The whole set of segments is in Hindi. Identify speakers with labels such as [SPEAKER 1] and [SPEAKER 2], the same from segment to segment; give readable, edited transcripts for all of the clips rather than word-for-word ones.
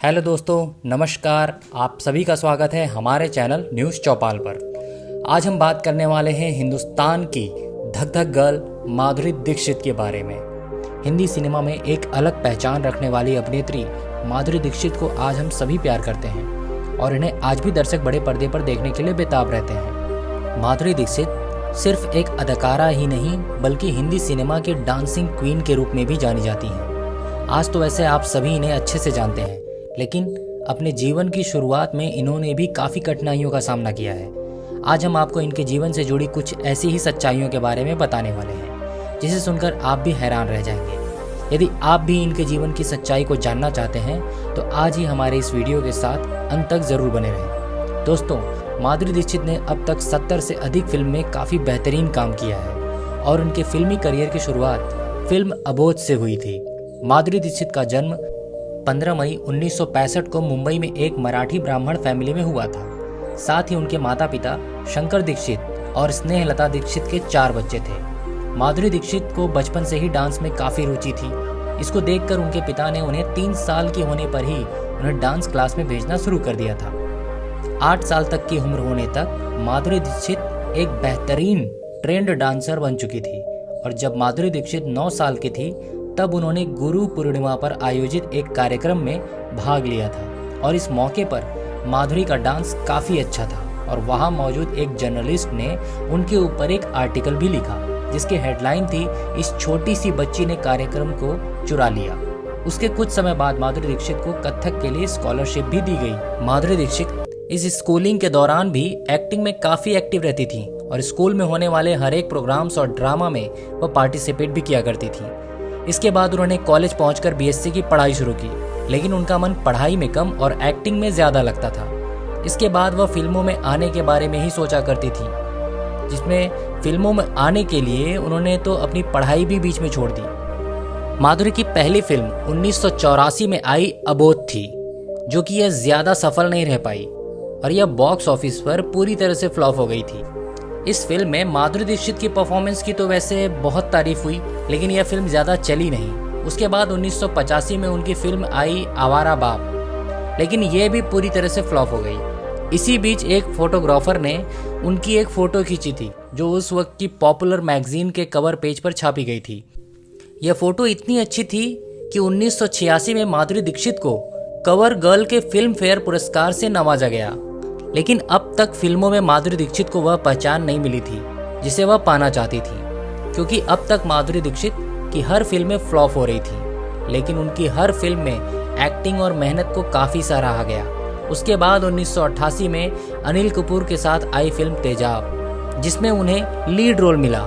[SPEAKER 1] हेलो दोस्तों, नमस्कार। आप सभी का स्वागत है हमारे चैनल न्यूज़ चौपाल पर। आज हम बात करने वाले हैं हिंदुस्तान की धक धक गर्ल माधुरी दीक्षित के बारे में। हिंदी सिनेमा में एक अलग पहचान रखने वाली अभिनेत्री माधुरी दीक्षित को आज हम सभी प्यार करते हैं और इन्हें आज भी दर्शक बड़े पर्दे पर देखने के लिए बेताब रहते हैं। माधुरी दीक्षित सिर्फ एक अदाकारा ही नहीं बल्कि हिंदी सिनेमा के डांसिंग क्वीन के रूप में भी जानी जाती हैं। आज तो वैसे आप सभी इन्हें अच्छे से जानते हैं, लेकिन अपने जीवन की शुरुआत में इन्होंने भी काफ़ी कठिनाइयों का सामना किया है। आज हम आपको इनके जीवन से जुड़ी कुछ ऐसी ही सच्चाइयों के बारे में बताने वाले हैं जिसे सुनकर आप भी हैरान रह जाएंगे। यदि आप भी इनके जीवन की सच्चाई को जानना चाहते हैं तो आज ही हमारे इस वीडियो के साथ अंत तक ज़रूर बने रहें। दोस्तों, माधुरी दीक्षित ने अब तक 70 से अधिक फिल्म में काफ़ी बेहतरीन काम किया है और उनके फिल्मी करियर की शुरुआत फिल्म अबोध से हुई थी। माधुरी दीक्षित का जन्म 15 मई 1965 को मुंबई में एक मराठी ब्राह्मण फैमिली में हुआ था। साथ ही उनके माता पिता शंकर दीक्षित और स्नेहलता दीक्षित के 4 बच्चे थे। माधुरी दीक्षित को बचपन से ही डांस में काफ़ी रुचि थी। इसको देखकर उनके पिता ने उन्हें 3 साल की होने पर ही उन्हें डांस क्लास में भेजना शुरू कर दिया था। 8 साल तक की उम्र होने तक माधुरी दीक्षित एक बेहतरीन ट्रेंड डांसर बन चुकी थी और जब माधुरी दीक्षित 9 साल की थी तब उन्होंने गुरु पूर्णिमा पर आयोजित एक कार्यक्रम में भाग लिया था और इस मौके पर माधुरी का डांस काफ़ी अच्छा था और वहां मौजूद एक जर्नलिस्ट ने उनके ऊपर एक आर्टिकल भी लिखा जिसकी हेडलाइन थी, इस छोटी सी बच्ची ने कार्यक्रम को चुरा लिया। उसके कुछ समय बाद माधुरी दीक्षित को कथक के लिए स्कॉलरशिप भी दी गई। माधुरी दीक्षित इस स्कूलिंग के दौरान भी एक्टिंग में काफ़ी एक्टिव रहती थी और स्कूल में होने वाले हर एक प्रोग्राम्स और ड्रामा में वह पार्टिसिपेट भी किया करती थी। इसके बाद उन्होंने कॉलेज पहुंचकर बीएससी की पढ़ाई शुरू की, लेकिन उनका मन पढ़ाई में कम और एक्टिंग में ज़्यादा लगता था। इसके बाद वह फिल्मों में आने के बारे में ही सोचा करती थी, जिसमें फिल्मों में आने के लिए उन्होंने तो अपनी पढ़ाई भी बीच में छोड़ दी। माधुरी की पहली फिल्म 1984 में आई अबोध थी, जो कि यह ज़्यादा सफल नहीं रह पाई और यह बॉक्स ऑफिस पर पूरी तरह से फ्लॉप हो गई थी। इस फिल्म में माधुरी दीक्षित की परफॉर्मेंस की तो वैसे बहुत तारीफ हुई, लेकिन यह फिल्म ज़्यादा चली नहीं। उसके बाद 1985 में उनकी फिल्म आई आवारा बाप, लेकिन यह भी पूरी तरह से फ्लॉप हो गई। इसी बीच एक फोटोग्राफर ने उनकी एक फ़ोटो खींची थी जो उस वक्त की पॉपुलर मैगजीन के कवर पेज पर छापी गई थी। यह फ़ोटो इतनी अच्छी थी कि 1986 में माधुरी दीक्षित को कवर गर्ल के फिल्म फेयर पुरस्कार से नवाजा गया, लेकिन अब तक फिल्मों में माधुरी दीक्षित को वह पहचान नहीं मिली थी जिसे वह पाना चाहती थी, क्योंकि अब तक माधुरी दीक्षित की हर फिल्में फ्लॉप हो रही थी, लेकिन उनकी हर फिल्म में एक्टिंग और मेहनत को काफ़ी सराहा गया। उसके बाद 1988 में अनिल कपूर के साथ आई फिल्म तेजाब, जिसमें उन्हें लीड रोल मिला।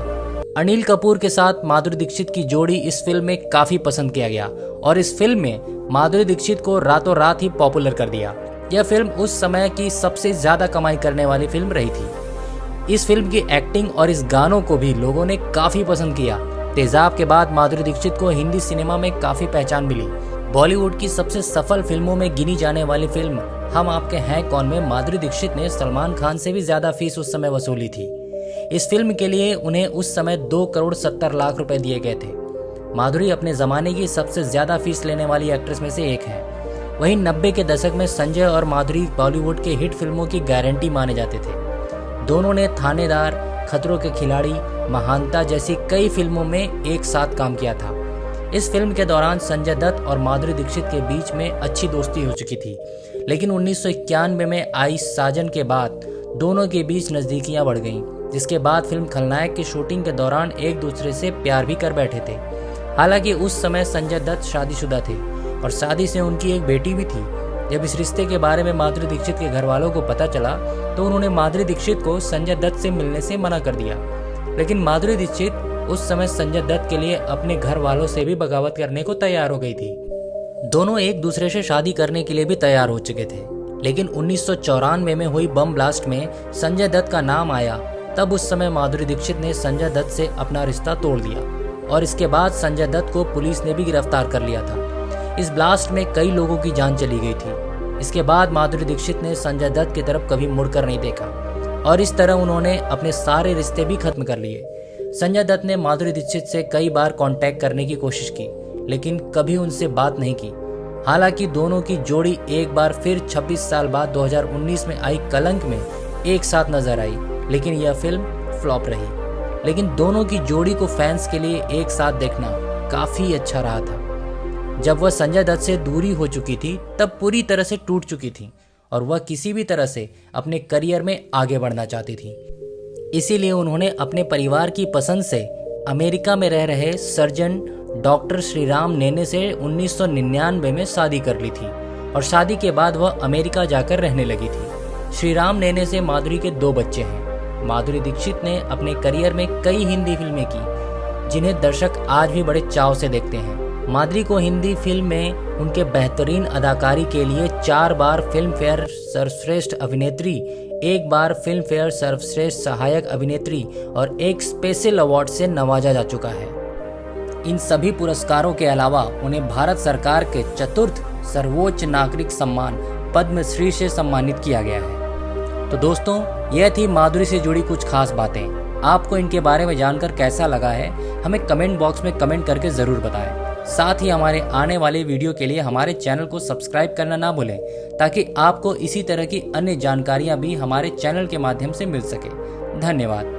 [SPEAKER 1] अनिल कपूर के साथ माधुरी दीक्षित की जोड़ी इस फिल्म में काफ़ी पसंद किया गया और इस फिल्म में माधुरी दीक्षित को रातों रात ही पॉपुलर कर दिया। यह फिल्म उस समय की सबसे ज़्यादा कमाई करने वाली फिल्म रही थी। इस फिल्म की एक्टिंग और इस गानों को भी लोगों ने काफ़ी पसंद किया। तेजाब के बाद माधुरी दीक्षित को हिंदी सिनेमा में काफ़ी पहचान मिली। बॉलीवुड की सबसे सफल फिल्मों में गिनी जाने वाली फिल्म हम आपके हैं कौन में माधुरी दीक्षित ने सलमान खान से भी ज़्यादा फीस उस समय वसूली थी। इस फिल्म के लिए उन्हें उस समय 2 करोड़ 70 लाख रुपए दिए गए थे। माधुरी अपने ज़माने की सबसे ज़्यादा फीस लेने वाली एक्ट्रेस में से एक है। वहीं 90 के दशक में संजय और माधुरी बॉलीवुड के हिट फिल्मों की गारंटी माने जाते थे। दोनों ने थानेदार, खतरों के खिलाड़ी, महानता जैसी कई फिल्मों में एक साथ काम किया था। इस फिल्म के दौरान संजय दत्त और माधुरी दीक्षित के बीच में अच्छी दोस्ती हो चुकी थी, लेकिन 1991 में आई साजन के बाद दोनों के बीच नज़दीकियां बढ़ गईं, जिसके बाद फिल्म खलनायक की शूटिंग के दौरान एक दूसरे से प्यार भी कर बैठे थे। हालांकि उस समय संजय दत्त शादीशुदा थे और शादी से उनकी एक बेटी भी थी। जब इस रिश्ते के बारे में माधुरी दीक्षित के घर वालों को पता चला तो उन्होंने माधुरी दीक्षित को संजय दत्त से मिलने से मना कर दिया, लेकिन माधुरी दीक्षित उस समय संजय दत्त के लिए अपने घर वालों से भी बगावत करने को तैयार हो गई थी। दोनों एक दूसरे से शादी करने के लिए भी तैयार हो चुके थे, लेकिन 1994 में हुई बम ब्लास्ट में संजय दत्त का नाम आया। तब उस समय माधुरी दीक्षित ने संजय दत्त से अपना रिश्ता तोड़ दिया और इसके बाद संजय दत्त को पुलिस ने भी गिरफ्तार कर लिया था। इस ब्लास्ट में कई लोगों की जान चली गई थी। इसके बाद माधुरी दीक्षित ने संजय दत्त की तरफ कभी मुड़कर नहीं देखा और इस तरह उन्होंने अपने सारे रिश्ते भी खत्म कर लिए। संजय दत्त ने माधुरी दीक्षित से कई बार कांटेक्ट करने की कोशिश की, लेकिन कभी उनसे बात नहीं की। हालांकि दोनों की जोड़ी एक बार फिर 26 साल बाद 2019 में आई कलंक में एक साथ नजर आई, लेकिन यह फिल्म फ्लॉप रही। लेकिन दोनों की जोड़ी को फैंस के लिए एक साथ देखना काफी अच्छा रहा था। जब वह संजय दत्त से दूरी हो चुकी थी तब पूरी तरह से टूट चुकी थी और वह किसी भी तरह से अपने करियर में आगे बढ़ना चाहती थी। इसीलिए उन्होंने अपने परिवार की पसंद से अमेरिका में रह रहे सर्जन डॉक्टर श्रीराम नेने से 1999 में शादी कर ली थी और शादी के बाद वह अमेरिका जाकर रहने लगी थी। श्रीराम नेने से माधुरी के 2 बच्चे हैं। माधुरी दीक्षित ने अपने करियर में कई हिंदी फिल्में की जिन्हें दर्शक आज भी बड़े चाव से देखते हैं। माधुरी को हिंदी फिल्म में उनके बेहतरीन अदाकारी के लिए 4 बार फिल्म फेयर सर्वश्रेष्ठ अभिनेत्री, 1 बार फिल्म फेयर सर्वश्रेष्ठ सहायक अभिनेत्री और 1 स्पेशल अवार्ड से नवाजा जा चुका है। इन सभी पुरस्कारों के अलावा उन्हें भारत सरकार के 4th सर्वोच्च नागरिक सम्मान पद्मश्री से सम्मानित किया गया है। तो दोस्तों, यह थी माधुरी से जुड़ी कुछ खास बातें। आपको इनके बारे में जानकर कैसा लगा है हमें कमेंट बॉक्स में कमेंट करके ज़रूर बताएं। साथ ही हमारे आने वाले वीडियो के लिए हमारे चैनल को सब्सक्राइब करना ना भूलें ताकि आपको इसी तरह की अन्य जानकारियां भी हमारे चैनल के माध्यम से मिल सके। धन्यवाद।